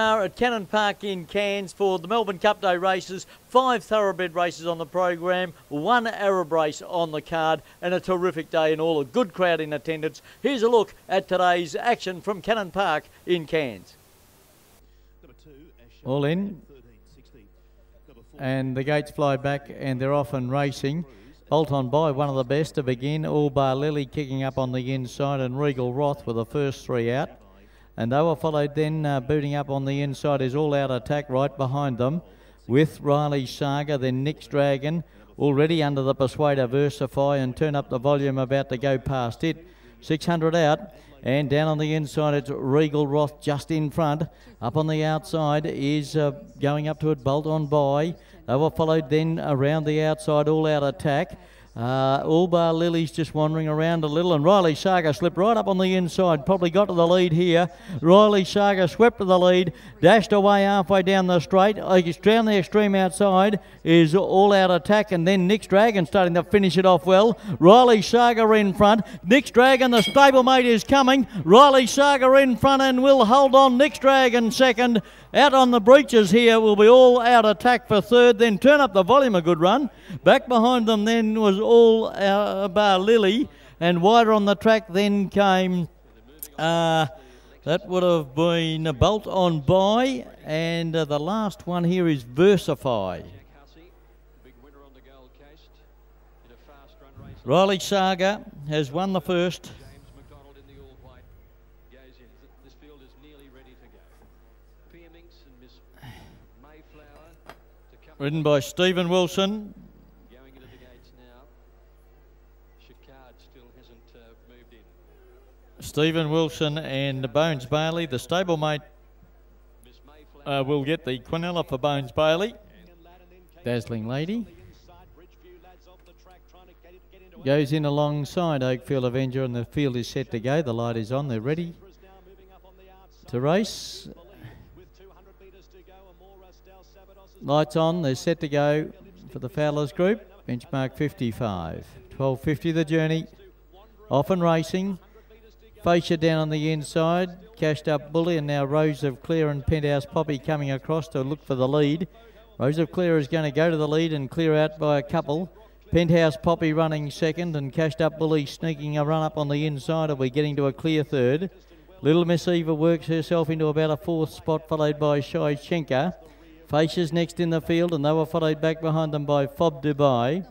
are at Cannon Park in Cairns for the Melbourne Cup Day races. 5 thoroughbred races on the program, 1 Arab race on the card, and a terrific day and all. A good crowd in attendance. Here's a look at today's action from Cannon Park in Cairns. All in, and the gates fly back and they're off and racing. Bolt on by, one of the best to begin. All Bar Lily kicking up on the inside, and Regal Roth were the first 3 out. And they were followed then, booting up on the inside is All Out Attack right behind them, with Riley Saga, then Nick's Dragon, already under the Persuader Versify, and Turn Up the Volume about to go past it. 600 out, and down on the inside it's Regal Roth just in front. Up on the outside is going up to it, Bolt on by. They were followed then around the outside, All Out Attack. All Bar Lily's just wandering around a little, and Riley Saga slipped right up on the inside, probably got to the lead here. Riley Saga swept to the lead, dashed away halfway down the straight. Down the extreme outside is All Out Attack, and then Nick's Dragon starting to finish it off well. Riley Saga in front. Nick's Dragon, the stablemate, is coming. Riley Saga in front and will hold on. Nick's Dragon second. Out on the breaches here will be All Out Attack for third, then Turn Up the Volume, a good run. Back behind them then was All Bar Lily, and wider on the track then came, that would have been a Bolt on by, and the last one here is Versify. Riley Saga has won the first. Ridden by Stephen Wilson. Going into the gates now. Chicard still hasn't moved in. Stephen Wilson and Bones Bailey. The stablemate will get the Quinella for Bones Bailey. Dazzling Lady goes in alongside Oakfield Avenger, and the field is set to go. The light is on. They're ready to race. Lights on, they're set to go for the Fowlers group. Benchmark 55. 12.50 the journey. Off and racing. Fascia down on the inside. Cashed Up Bully, and now Rose of Clear and Penthouse Poppy coming across to look for the lead. Rose of Clear is going to go to the lead and clear out by a couple. Penthouse Poppy running second, and Cashed Up Bully sneaking a run up on the inside. Are we getting to a clear third? Little Miss Eva works herself into about a 4th spot, followed by Shai Schenker. Fascia's next in the field, and they were followed back behind them by Fob Dubai.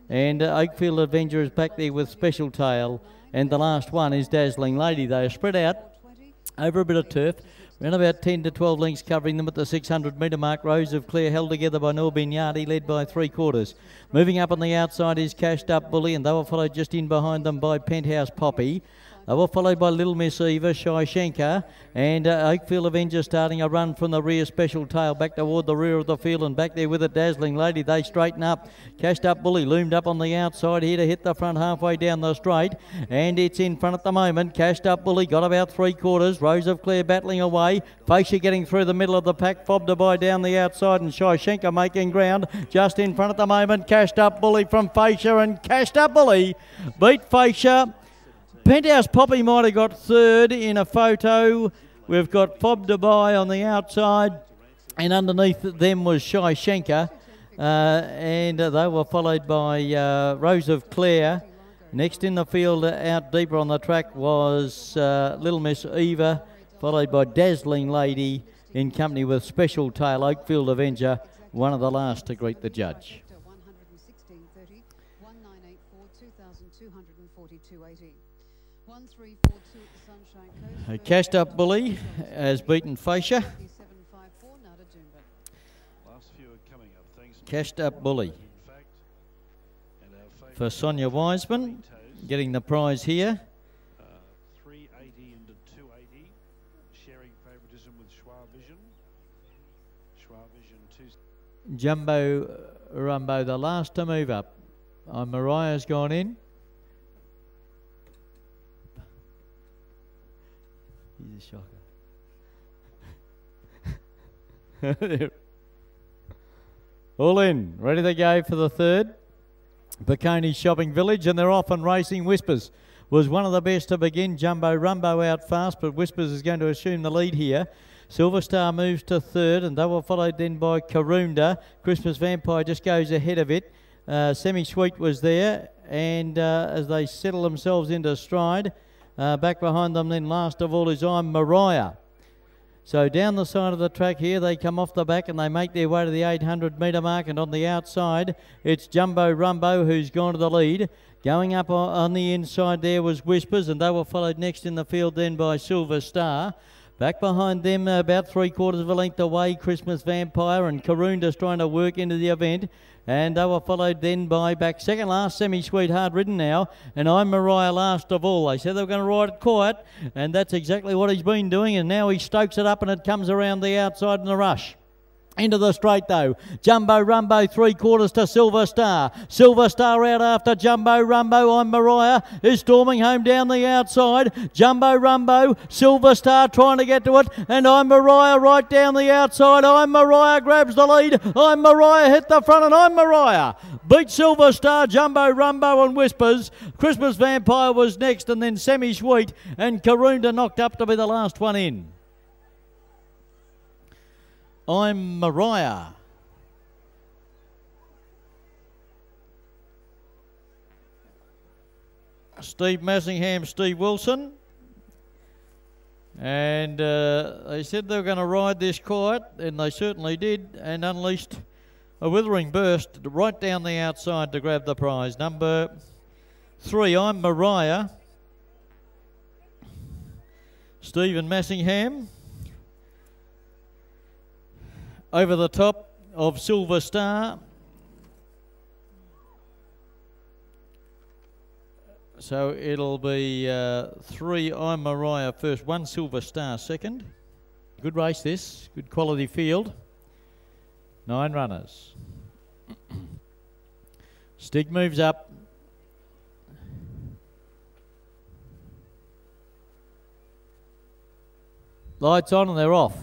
And Oakfield Avenger is back there with Special Tail. And the last one is Dazzling Lady. They are spread out over a bit of turf. Around about 10 to 12 lengths covering them at the 600 metre mark. Rose of Clear held together by Norbin Yardi, led by 3/4. Moving up on the outside is Cashed Up Bully, and they were followed just in behind them by Penthouse Poppy. They were followed by Little Miss Eva, Shai Schenker, and Oakfield Avenger starting a run from the rear. Special Tail back toward the rear of the field, and back there with it, Dazzling Lady. They straighten up. Cashed Up Bully loomed up on the outside here to hit the front halfway down the straight, and it's in front at the moment. Cashed Up Bully got about 3/4. Rose of Clear battling away. Fascia getting through the middle of the pack. Fob Dubai down the outside, and Shai Schenker making ground just in front at the moment. Cashed Up Bully from Fascia, and Cashed Up Bully beat Fascia. Penthouse Poppy might have got third in a photo. We've got Fob Dubai on the outside, and underneath them was Shai Schenker, and they were followed by Rose of Clare. Next in the field, out deeper on the track, was Little Miss Eva, followed by Dazzling Lady in company with Special Tail. Oakfield Avenger, one of the last to greet the judge. Cashed Up Bully has beaten Fascia. Cashed Up Bully for Sonia Wiseman, getting the prize here. 380 into 280, sharing favouritism with Schwa Vision. Schwa Vision 2. Jumbo Rumbo, the last to move up. Mariah's gone in. He's a shocker. All in, ready to go for the third. Bacone Shopping Village, and they're off and racing. Whispers was one of the best to begin. Jumbo Rumbo out fast, but Whispers is going to assume the lead here. Silver Star moves to third, and they were followed then by Karoonda. Christmas Vampire just goes ahead of it. Semi-Sweet was there, and as they settle themselves into stride, back behind them then last of all is I'm Mariah. So down the side of the track here, they come off the back and they make their way to the 800 metre mark, and on the outside it's Jumbo Rumbo who's gone to the lead. Going up on the inside there was Whispers, and they were followed next in the field then by Silver Star. Back behind them, about 3/4 of a length away, Christmas Vampire, and Karoonda's trying to work into the event. And they were followed then by back second last, Semi-Sweet, hard ridden now, and I'm Mariah last of all. They said they were going to ride it quiet, and that's exactly what he's been doing, and now he stokes it up and it comes around the outside in a rush. Into the straight though, Jumbo Rumbo 3/4 to Silver Star. Silver Star out after Jumbo Rumbo. I'm Mariah is storming home down the outside. Jumbo Rumbo, Silver Star trying to get to it, and I'm Mariah right down the outside. I'm Mariah grabs the lead. I'm Mariah hit the front, and I'm Mariah beat Silver Star, Jumbo Rumbo and Whispers. Christmas Vampire was next, and then Semi-Sweet, and Karoonda knocked up to be the last one in. I'm Mariah. Steve Massingham, Steve Wilson. And they said they were going to ride this quiet, and they certainly did, and unleashed a withering burst right down the outside to grab the prize. Number 3, I'm Mariah. Stephen Massingham. Over the top of Silver Star. So it'll be 3 I'm Mariah first, 1 Silver Star second. Good race this, good quality field. 9 runners. Stig moves up. Lights on and they're off.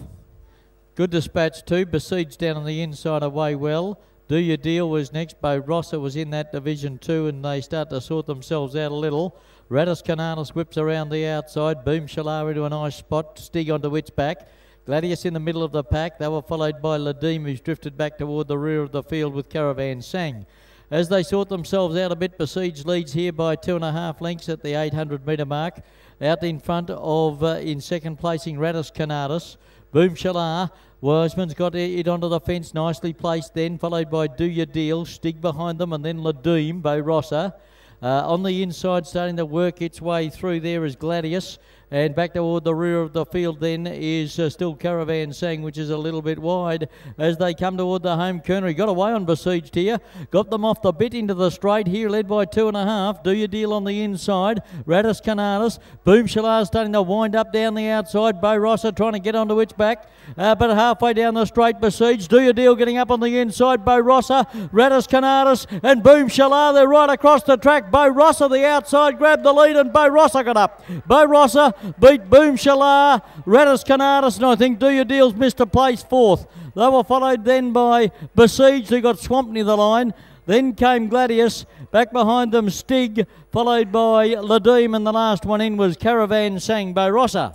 Good dispatch too. Besieged down on the inside away well. Do Your Deal was next. Bo Rosser was in that division too, and they start to sort themselves out a little. Radis Canalis whips around the outside. Boom Shalar into a nice spot. Stig onto its back. Gladius in the middle of the pack. They were followed by Ladim, who's drifted back toward the rear of the field with Caravan Sang. As they sort themselves out a bit, Besieged leads here by 2.5 lengths at the 800 metre mark. Out in front of, in second placing, Radis Canalis. Boom Shalar. Wiseman's got it onto the fence, nicely placed then, followed by Do Your Deal, Stig behind them, and then Ladim, Bo Rosser. On the inside, starting to work its way through there is Gladius, and back toward the rear of the field then is still Caravan Sang, which is a little bit wide as they come toward the home corner. He got away on Besieged here, got them off the bit into the straight here, led by 2.5. Do Your Deal on the inside, Radis Canalis. Boom Shalar starting to wind up down the outside. Bo Rosser trying to get onto its back, but halfway down the straight, Besieged. Do Your Deal getting up on the inside. Bo Rosser, Radis Canalis, and Boom Shalar. They're right across the track. Bo Rosser the outside grabbed the lead, and Bo Rosser got up. Bo Rosser beat Boom Shalar, Radis Canalis, and I think Do Your Deal's missed a place 4th. They were followed then by Besieged, who got swamped near the line. Then came Gladius, back behind them Stig, followed by Ladim, and the last one in was Caravan Sang. Bo Rosser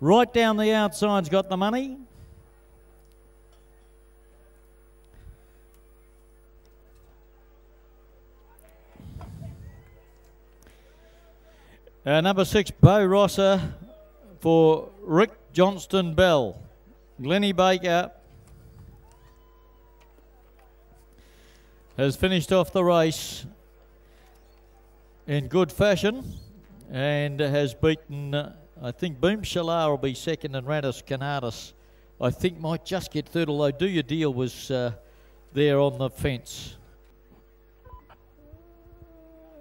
right down the outside's got the money. Number 6, Bo Rosser for Rick Johnston Bell. Glennie Baker has finished off the race in good fashion and has beaten, I think Boom Shalar will be second, and Radis Canalis I think might just get third, although Do Your Deal was there on the fence.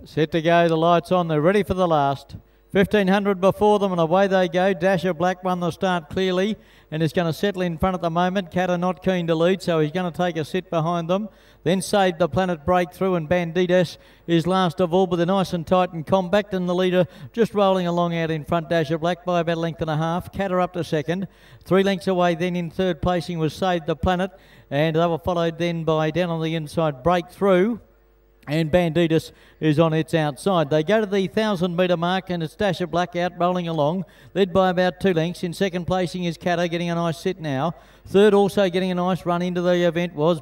Set to go, the lights on, they're ready for the last. 1500 before them and away they go. Dasher Black won the start clearly and is going to settle in front at the moment. Catter not keen to lead, so he's going to take a sit behind them. Then Save the Planet Breakthrough, and Banditas is last of all, but they're nice and tight and compact, and the leader just rolling along out in front. Dasher Black by about 1.5 lengths. Catter up to second. 3 lengths away then in third placing was Save the Planet, and they were followed then by down on the inside Breakthrough. and Banditas is on its outside. They go to the 1,000-metre mark, and it's Dasher Black out rolling along, led by about 2 lengths. In second placing is Catter, getting a nice sit now. Third, also getting a nice run into the event, was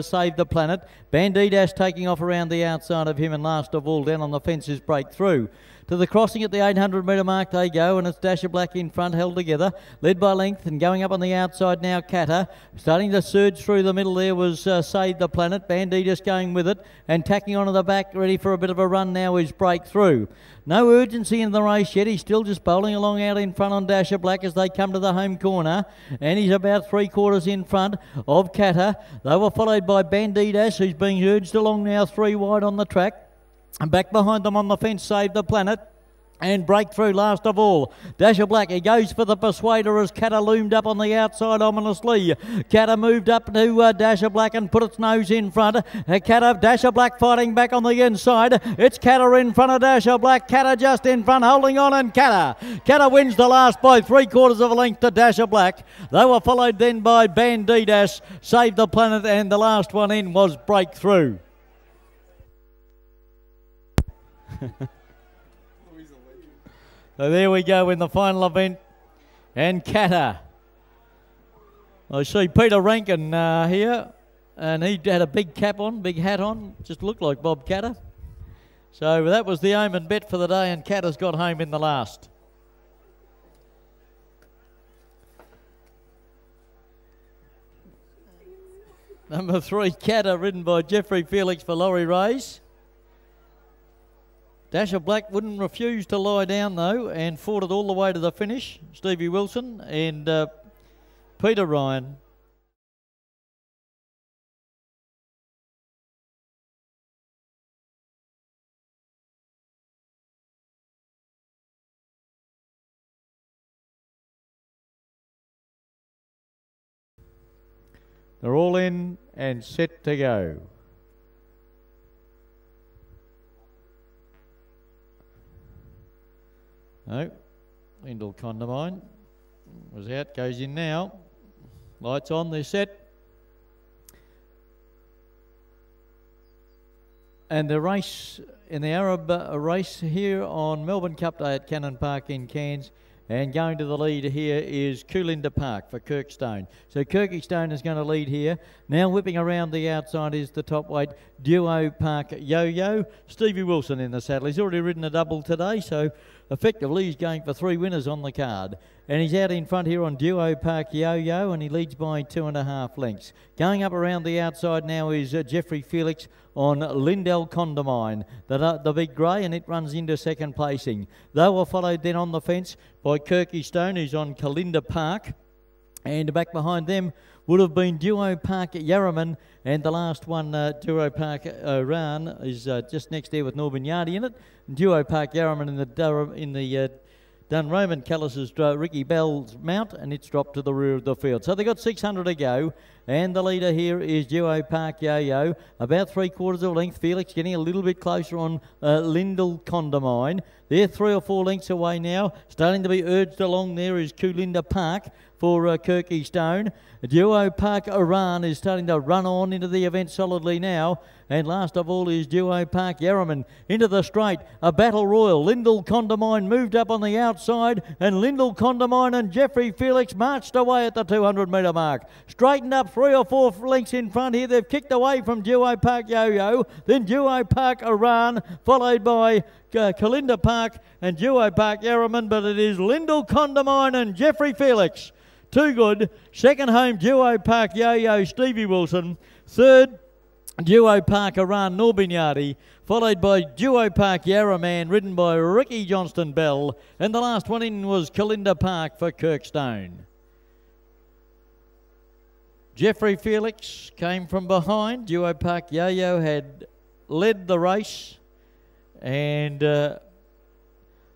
Save the Planet. Banditas taking off around the outside of him, and last of all, down on the fence is Breakthrough. To the crossing at the 800-metre mark they go, and it's Dasher Black in front, held together, led by length, and going up on the outside now, Catter. Starting to surge through the middle there was Save the Planet. Banditas going with it, and tacking onto the back, ready for a bit of a run now is Breakthrough. No urgency in the race yet. He's still just bowling along out in front on Dasher Black as they come to the home corner, and he's about 3/4 in front of Catter. They were followed by Banditas, who's being urged along now 3 wide on the track. And back behind them on the fence, Save the Planet. And Breakthrough last of all. Dasher Black, he goes for the Persuader as Catter loomed up on the outside ominously. Catter moved up to Dasher Black and put its nose in front. Dasher Black fighting back on the inside. It's Catter in front of Dasher Black. Catter just in front, holding on, and Catter wins the last by 3/4 of a length to Dasher Black. They were followed then by Banditas, Save the Planet, and the last one in was Breakthrough. So there we go in the final event, and Catter. I see Peter Rankin here, and he had a big cap on, big hat on, just looked like Bob Catter. So that was the omen bet for the day, and Catter's got home in the last. Number 3, Catter, ridden by Jeffrey Felix for Laurie Race. Dasher Black wouldn't refuse to lie down though, and fought it all the way to the finish. Stevie Wilson and Peter Ryan. They're all in and set to go. No, Lindell Condamine was out, goes in now. Lights on, they're set. And the race in the Arab race here on Melbourne Cup Day at Cannon Park in Cairns. And going to the lead here is Coolinda Park for Kirkstone. So Kirkstone is going to lead here. Now whipping around the outside is the top weight Duo Park Yo-Yo. Stevie Wilson in the saddle. He's already ridden a double today, so effectively he's going for 3 winners on the card. And he's out in front here on Duo Park Yo-Yo, and he leads by 2.5 lengths. Going up around the outside now is Jeffrey Felix on Lindell Condamine, the big grey, and it runs into second placing. They were followed then on the fence by Kirkstone, who's on Coolinda Park. And back behind them would have been Duo Park Yarraman, and the last one, Duo Park Oran, is just next there with Norman Yardy in it. And Duo Park Yarraman in the Dunroman Callis's Ricky Bell's mount, and it's dropped to the rear of the field. So they've got 600 to go, and the leader here is Duo Park Yo-Yo, about 3/4 of a length. Felix getting a little bit closer on Lindell Condamine. They're 3 or 4 lengths away now. Starting to be urged along there is Coolinda Park for Kirkstone. Duo Park Iran is starting to run on into the event solidly now. And last of all is Duo Park Yarraman into the straight. A battle royal. Lindell Condamine moved up on the outside, and Lindell Condamine and Jeffrey Felix marched away at the 200-metre mark. Straightened up 3 or 4 lengths in front here. They've kicked away from Duo Park Yo-Yo. Then Duo Park Iran, followed by Coolinda Park and Duo Park Yarraman, but it is Lindell Condamine and Jeffrey Felix. Too good. Second home, Duo Park Yo-Yo, Stevie Wilson. Third, Duo Park Iran, Norbignardi, followed by Duo Park Yarraman, ridden by Ricky Johnston Bell. And the last one in was Coolinda Park for Kirkstone. Jeffrey Felix came from behind. Duo Park Yo-Yo had led the race. And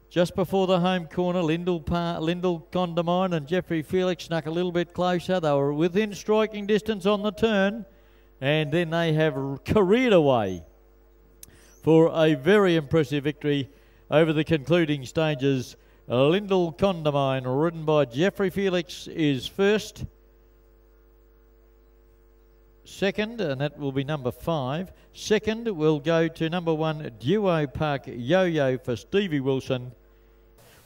just before the home corner, Lindell Condamine and Jeffrey Felix snuck a little bit closer. They were within striking distance on the turn, and then they have careered away for a very impressive victory over the concluding stages. Lindell Condamine, ridden by Jeffrey Felix, is first. second, and that will be number 5. Second will go to number 1, Duo Park Yo-Yo for Stevie Wilson.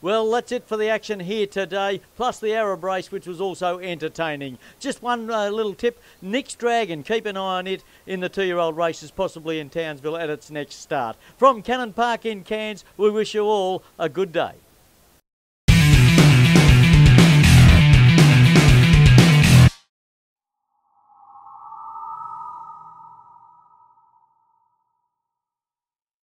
Well, that's it for the action here today, plus the Arab race, which was also entertaining. Just one little tip, Nick's Dragon, keep an eye on it in the 2-year-old races, possibly in Townsville at its next start. From Cannon Park in Cairns, we wish you all a good day.